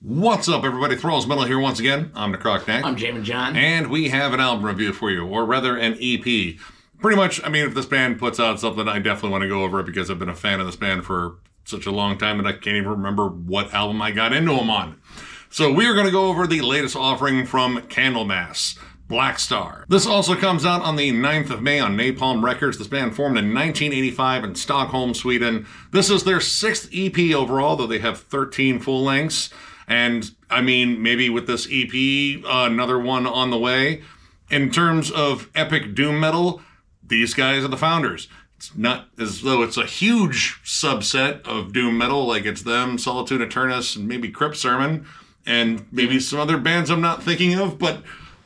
What's up, everybody? Thralls Metal here once again. I'm Necrotic. I'm Jammin. And we have an album review for you, or rather an EP. Pretty much, I mean, if this band puts out something, I definitely want to go over it because I've been a fan of this band for such a long time that I can't even remember what album I got into them on. So we are going to go over the latest offering from Candlemass, Black Star. This also comes out on the 9th of May on Napalm Records. This band formed in 1985 in Stockholm, Sweden. This is their 6th EP overall, though they have 13 full lengths. And, I mean, maybe with this EP, another one on the way. In terms of epic doom metal, these guys are the founders. It's not as though it's a huge subset of doom metal, like it's them, Solitude Eternus, and maybe Crypt Sermon, and maybe some other bands I'm not thinking of, but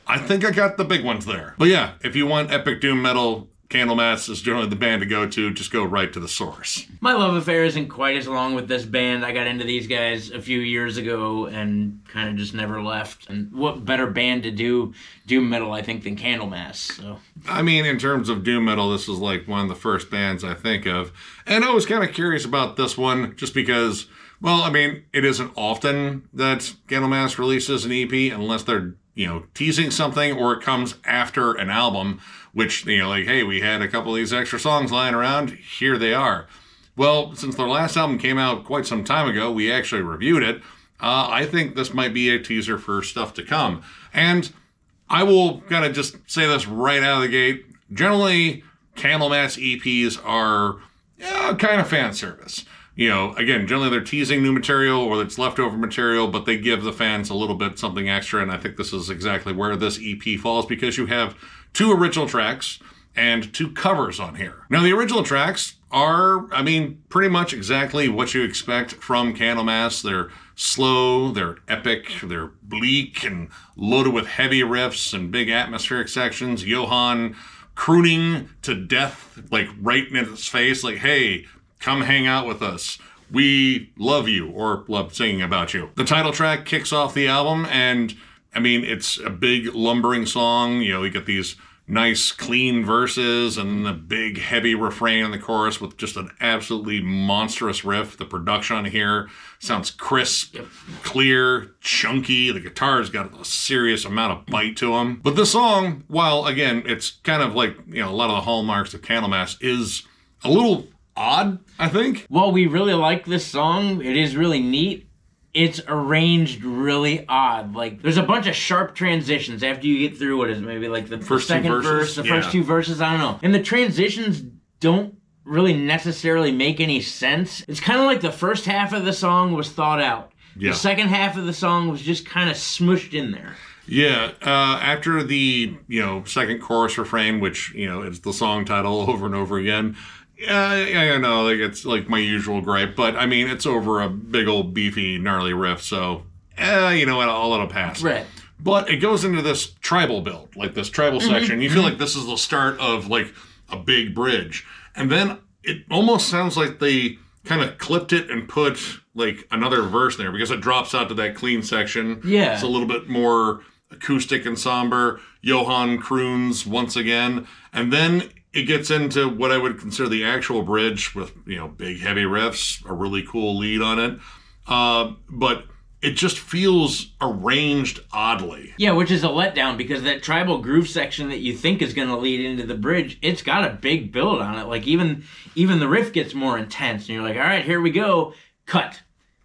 I think I got the big ones there. But yeah, if you want epic doom metal, Candlemass is generally the band to go to. Just go right to the source. My love affair isn't quite as long with this band. I got into these guys a few years ago and kind of just never left. And what better band to do doom metal, I think, than Candlemass? So, I mean, in terms of doom metal, this is like one of the first bands I think of. And I was kind of curious about this one just because, well, I mean, it isn't often that Candlemass releases an EP unless they're, teasing something or it comes after an album, which, like, hey, we had a couple of these extra songs lying around, here they are. Well, since their last album came out quite some time ago, we actually reviewed it. I think this might be a teaser for stuff to come. And I will kind of just say this right out of the gate. Generally, Candlemass EPs are kind of fan service. Again, generally they're teasing new material or it's leftover material, but they give the fans a little bit something extra, and I think this is exactly where this EP falls because you have 2 original tracks and 2 covers on here. Now, the original tracks are, pretty much exactly what you expect from Candlemass. They're slow, they're epic, they're bleak and loaded with heavy riffs and big atmospheric sections. Johan crooning to death, like right in his face, like, hey, come hang out with us. We love you, or love singing about you. The title track kicks off the album, and it's a big lumbering song. You get these nice clean verses and the big heavy refrain in the chorus with just an absolutely monstrous riff. The production on here sounds crisp, clear, chunky. The guitar's got a serious amount of bite to them. But this song, while again, it's kind of like, a lot of the hallmarks of Candlemass, is a little odd, I think. Well, we really like this song. It is really neat. It's arranged really odd. Like, there's a bunch of sharp transitions after you get through, what is it, maybe like the second verse, the first 2 verses, I don't know. And the transitions don't really necessarily make any sense. It's kind of like the first half of the song was thought out. Yeah. The second half of the song was just kind of smushed in there. Yeah, after the, second chorus refrain, which, is the song title over and over again, I know, like, it's like my usual gripe, but it's over a big old beefy gnarly riff, so you know what, I'll let it pass. Right. But it goes into this tribal build, like this tribal section. You feel like this is the start of like a big bridge, and then it almost sounds like they kind of clipped it and put like another verse there because it drops out to that clean section. Yeah, it's a little bit more acoustic and somber. Johan croons once again, and then it gets into what I would consider the actual bridge with, big heavy riffs, a really cool lead on it. But it just feels arranged oddly. Yeah, which is a letdown because that tribal groove section that you think is going to lead into the bridge, it's got a big build on it. Like even the riff gets more intense and you're like, all right, here we go. Cut.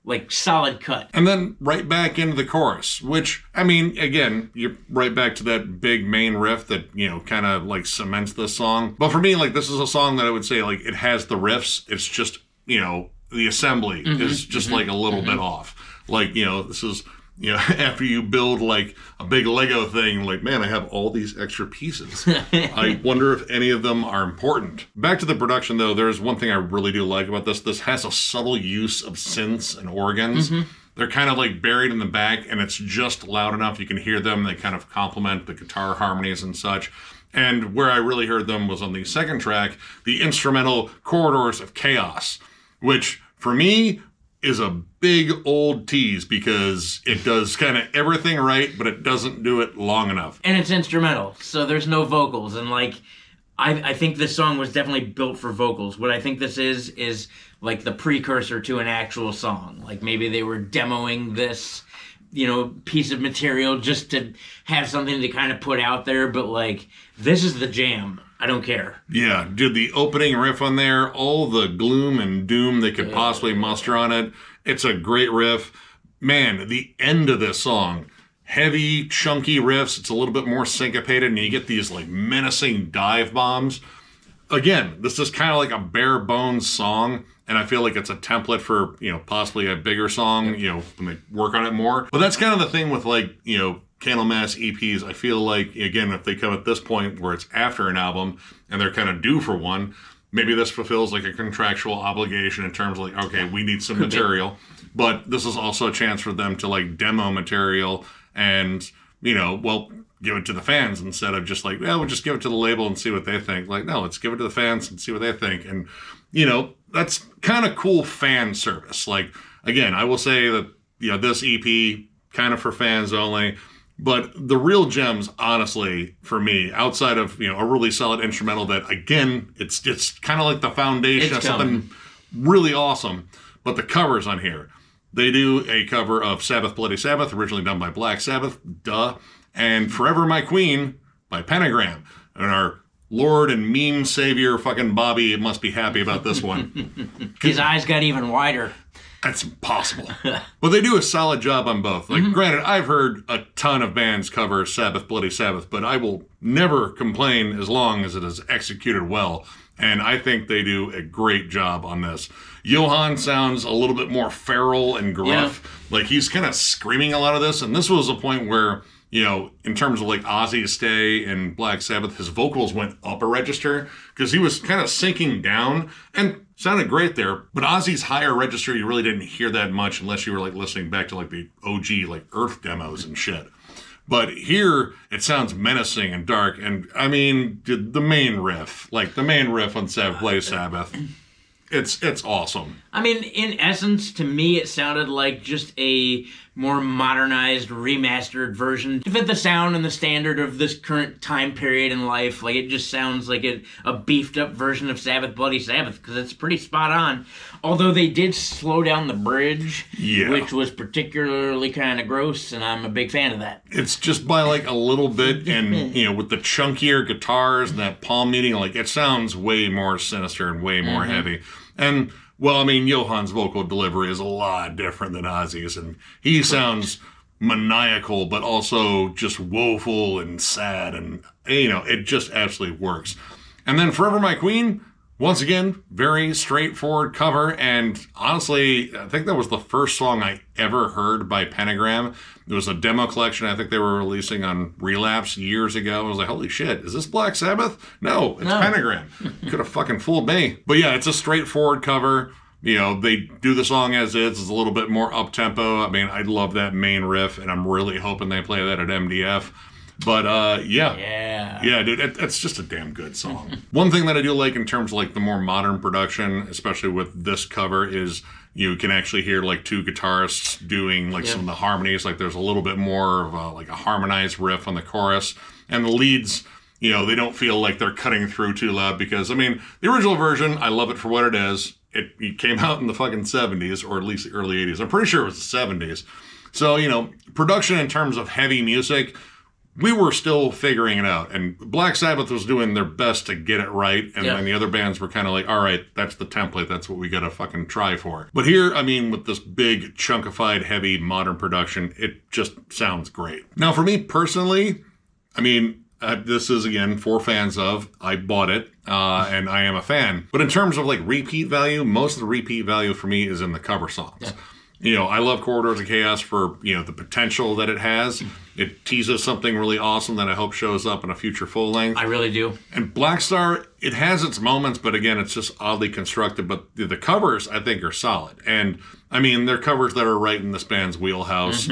Like, solid cut. And then right back into the chorus, which, again, you're right back to that big main riff that, kind of, like, cements this song. But for me, like, this is a song that I would say, like, it has the riffs. It's just, the assembly is just, like, a little bit off. Like, this is, after you build, like, a big Lego thing, like, man, I have all these extra pieces. I wonder if any of them are important. Back to the production, though, there's one thing I really do like about this. This has a subtle use of synths and organs. They're kind of, like, buried in the back, and it's just loud enough you can hear them. They kind of complement the guitar harmonies and such. And where I really heard them was on the second track, the instrumental Corridors of Chaos, which, for me, is a big old tease because it does kind of everything right, but it doesn't do it long enough. And it's instrumental, so there's no vocals. And, like, I think this song was definitely built for vocals. What I think this is like the precursor to an actual song. Like maybe they were demoing this, piece of material just to have something to kind of put out there, but like, this is the jam. I don't care. Yeah, dude, the opening riff on there, all the gloom and doom they could possibly muster on it. It's a great riff. Man, the end of this song, heavy, chunky riffs. It's a little bit more syncopated, and you get these like menacing dive bombs. Again, this is kind of like a bare bones song, and I feel like it's a template for, possibly a bigger song, when they work on it more. But that's kind of the thing with like, Candlemass EPs. I feel like, again, if they come at this point where it's after an album and they're kind of due for one, maybe this fulfills like a contractual obligation in terms of like, okay, we need some material. But this is also a chance for them to like demo material and, give it to the fans instead of just like, we'll just give it to the label and see what they think. Like, no, let's give it to the fans and see what they think. And, that's kind of cool fan service. Like, again, I will say that, this EP kind of for fans only. But the real gems, honestly, for me, outside of, a really solid instrumental that, again, it's kind of like the foundation of something really awesome. But the covers on here, they do a cover of Sabbath Bloody Sabbath, originally done by Black Sabbath, and Forever My Queen by Pentagram. And our Lord and meme savior fucking Bobby must be happy about this one. His eyes got even wider. That's impossible. But they do a solid job on both. Like, granted, I've heard a ton of bands cover Sabbath Bloody Sabbath, but I will never complain as long as it is executed well. And I think they do a great job on this. Johan sounds a little bit more feral and gruff. Yeah. Like, he's kind of screaming a lot of this. And this was a point where, in terms of like Ozzy's stay in Black Sabbath, his vocals went up a register because he was kind of sinking down and sounded great there. But Ozzy's higher register, you really didn't hear that much unless you were like listening back to like the OG like Earth demos and shit. But here it sounds menacing and dark. And I mean, the main riff on Sabbath Bloody Sabbath, it's awesome. I mean, in essence, to me, it sounded like just a more modernized, remastered version to fit the sound and the standard of this current time period in life. Like, it just sounds like a beefed up version of Sabbath Bloody Sabbath, because it's pretty spot on. Although they did slow down the bridge, which was particularly kind of gross, and I'm a big fan of that. It's just by like a little bit, and with the chunkier guitars and that palm muting, like it sounds way more sinister and way more heavy. And well, I mean, Johan's vocal delivery is a lot different than Ozzy's, and he sounds maniacal, but also just woeful and sad, and, it just absolutely works. And then Forever My Queen, once again, very straightforward cover, and honestly, I think that was the first song I ever heard by Pentagram. It was a demo collection I think they were releasing on Relapse years ago. I was like, holy shit, is this Black Sabbath? No, it's Pentagram. Could have fucking fooled me. But yeah, it's a straightforward cover. They do the song as is. It's a little bit more up-tempo. I mean, I love that main riff, and I'm really hoping they play that at MDF. But, yeah, dude, it's just a damn good song. One thing that I do like in terms of, like, the more modern production, especially with this cover, is you can actually hear, like, two guitarists doing, like, some of the harmonies. Like, there's a little bit more of, a harmonized riff on the chorus. And the leads, they don't feel like they're cutting through too loud because, I mean, the original version, I love it for what it is. It came out in the fucking 70s, or at least the early 80s. I'm pretty sure it was the 70s. So, production in terms of heavy music, we were still figuring it out. And Black Sabbath was doing their best to get it right. And then the other bands were kind of like, all right, that's the template. That's what we got to fucking try for. But here, I mean, with this big, chunkified, heavy, modern production, it just sounds great. Now, for me personally, I mean, this is, again, for fans of. I bought it, and I am a fan. But in terms of, like, repeat value, most of the repeat value for me is in the cover songs. I love Corridors of Chaos for, the potential that it has. It teases something really awesome that I hope shows up in a future full length. I really do. And Black Star, it has its moments, but again, it's just oddly constructed. But the covers, I think, are solid. And, I mean, they're covers that are right in this band's wheelhouse.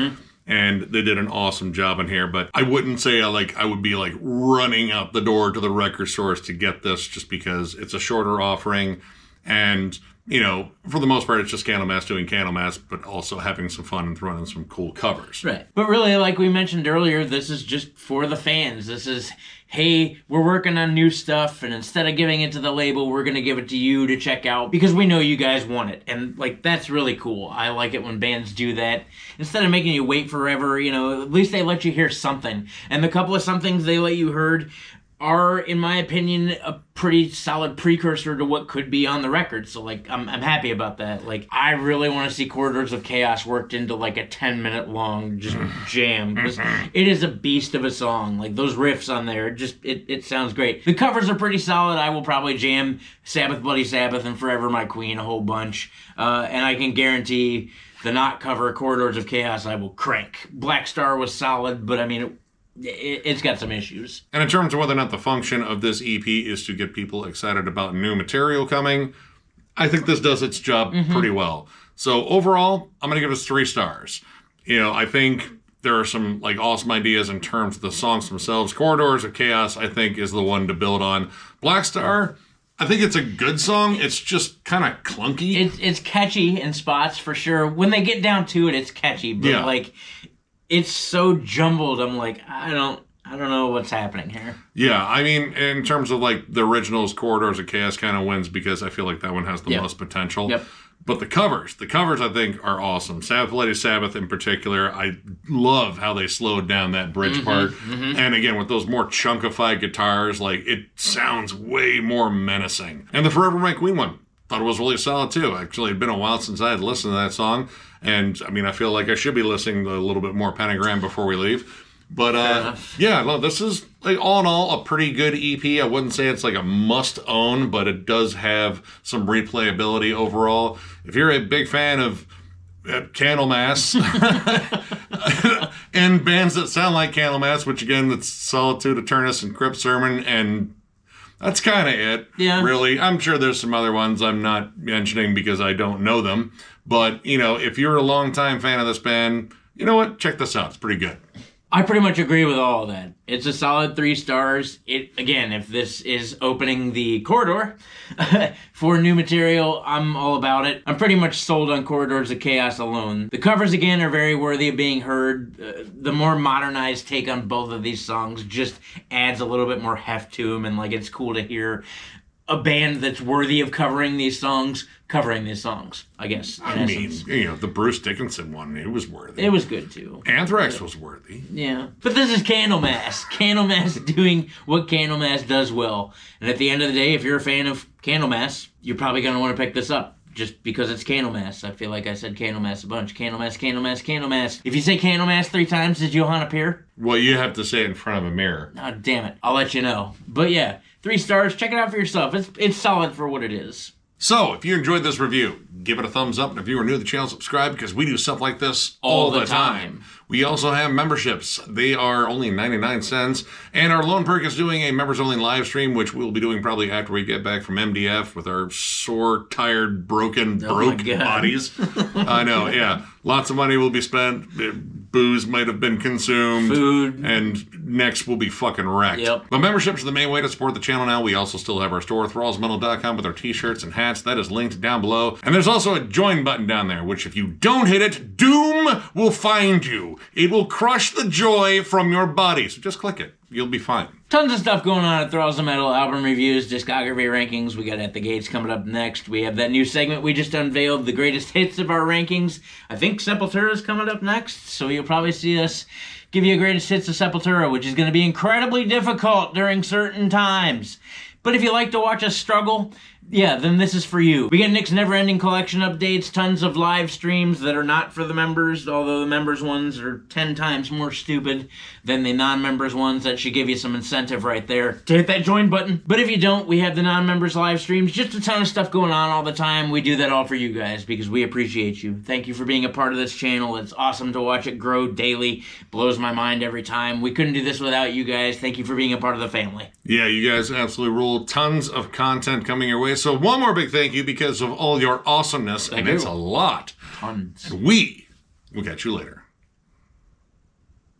And they did an awesome job in here. But I wouldn't say I would be, like, running out the door to the record stores to get this just because it's a shorter offering. And for the most part, it's just Candlemass doing Candlemass, but also having some fun and throwing in some cool covers. Right. But really, like we mentioned earlier, this is just for the fans. This is, hey, we're working on new stuff, and instead of giving it to the label, we're going to give it to you to check out because we know you guys want it. And, that's really cool. I like it when bands do that. Instead of making you wait forever, at least they let you hear something. And the couple of somethings they let you heard are, in my opinion, a pretty solid precursor to what could be on the record. So, I'm happy about that. I really want to see Corridors of Chaos worked into, a 10-minute long just jam. Because it is a beast of a song. Those riffs on there, it sounds great. The covers are pretty solid. I will probably jam Sabbath, Bloody Sabbath, and Forever My Queen a whole bunch. And I can guarantee the not cover, Corridors of Chaos, I will crank. Black Star was solid, but, it's got some issues. And in terms of whether or not the function of this EP is to get people excited about new material coming, I think this does its job pretty well. So overall, I'm going to give this 3 stars. I think there are some awesome ideas in terms of the songs themselves. Corridors of Chaos, I think, is the one to build on. Black Star, I think it's a good song. It's just kind of clunky. It's catchy in spots for sure. When they get down to it, it's catchy. But it's so jumbled. I'm I don't know what's happening here. Yeah, in terms of the originals, Corridors of Chaos kind of wins because I feel like that one has the most potential. Yep. But the covers I think are awesome. Sabbath, Bloody Sabbath in particular, I love how they slowed down that bridge part. And again, with those more chunkified guitars, it sounds way more menacing. And the Forever My Queen one, thought it was really solid too. Actually, it'd been a while since I had listened to that song. And I feel like I should be listening to a little bit more Pentagram before we leave. But this is all in all a pretty good EP. I wouldn't say it's a must own, but it does have some replayability overall. If you're a big fan of Candlemass and bands that sound like Candlemass, which again, it's Solitude, Eternus, and Crypt Sermon, and that's kind of it. Yeah. Really. I'm sure there's some other ones I'm not mentioning because I don't know them. But, if you're a longtime fan of this band, you know what? Check this out. It's pretty good. I pretty much agree with all of that. It's a solid 3 stars. If this is opening the corridor for new material, I'm all about it. I'm pretty much sold on Corridors of Chaos alone. The covers, again, are very worthy of being heard. The more modernized take on both of these songs just adds a little bit more heft to them, and it's cool to hear a band that's worthy of covering these songs, I guess. The Bruce Dickinson one, it was worthy. It was good, too. Anthrax was worthy. Yeah. But this is Candlemass. Candlemass doing what Candlemass does well. And at the end of the day, if you're a fan of Candlemass, you're probably going to want to pick this up. Just because it's Candlemass. I feel like I said Candlemass a bunch. Candlemass, Candlemass, Candlemass. If you say Candlemass 3 times, does Johann appear? Well, you have to say it in front of a mirror. Oh, damn it. I'll let you know. But yeah, 3 stars. Check it out for yourself. It's solid for what it is. So, if you enjoyed this review, give it a thumbs up. And if you are new to the channel, subscribe because we do stuff like this all the time. We also have memberships. They are only 99 cents. And our Lone Perk is doing a members-only live stream, which we'll be doing probably after we get back from MDF with our sore, tired, broke bodies. I know, yeah. Lots of money will be spent. Booze might have been consumed. Food. And necks will be fucking wrecked. Yep. But memberships are the main way to support the channel now. We also still have our store, thrallsmetal.com, with our t-shirts and hats. That is linked down below. And there's also a join button down there, which if you don't hit it, doom will find you. It will crush the joy from your body. So just click it. You'll be fine. Tons of stuff going on at Thralls of Metal, album reviews, discography rankings. We got At the Gates coming up next. We have that new segment we just unveiled, the greatest hits of our rankings. I think Sepultura is coming up next, so you'll probably see us give you a greatest hits of Sepultura, which is going to be incredibly difficult during certain times. But if you like to watch us struggle, yeah, then this is for you. We get Nick's Never-Ending Collection updates, tons of live streams that are not for the members, although the members ones are 10 times more stupid than the non-members ones. That should give you some incentive right there to hit that join button. But if you don't, we have the non-members live streams, just a ton of stuff going on all the time. We do that all for you guys because we appreciate you. Thank you for being a part of this channel. It's awesome to watch it grow daily. Blows my mind every time. We couldn't do this without you guys. Thank you for being a part of the family. Yeah, you guys absolutely rule. Tons of content coming your way. So one more big thank you because of all your awesomeness, and it's a lot. Tons. We will catch you later.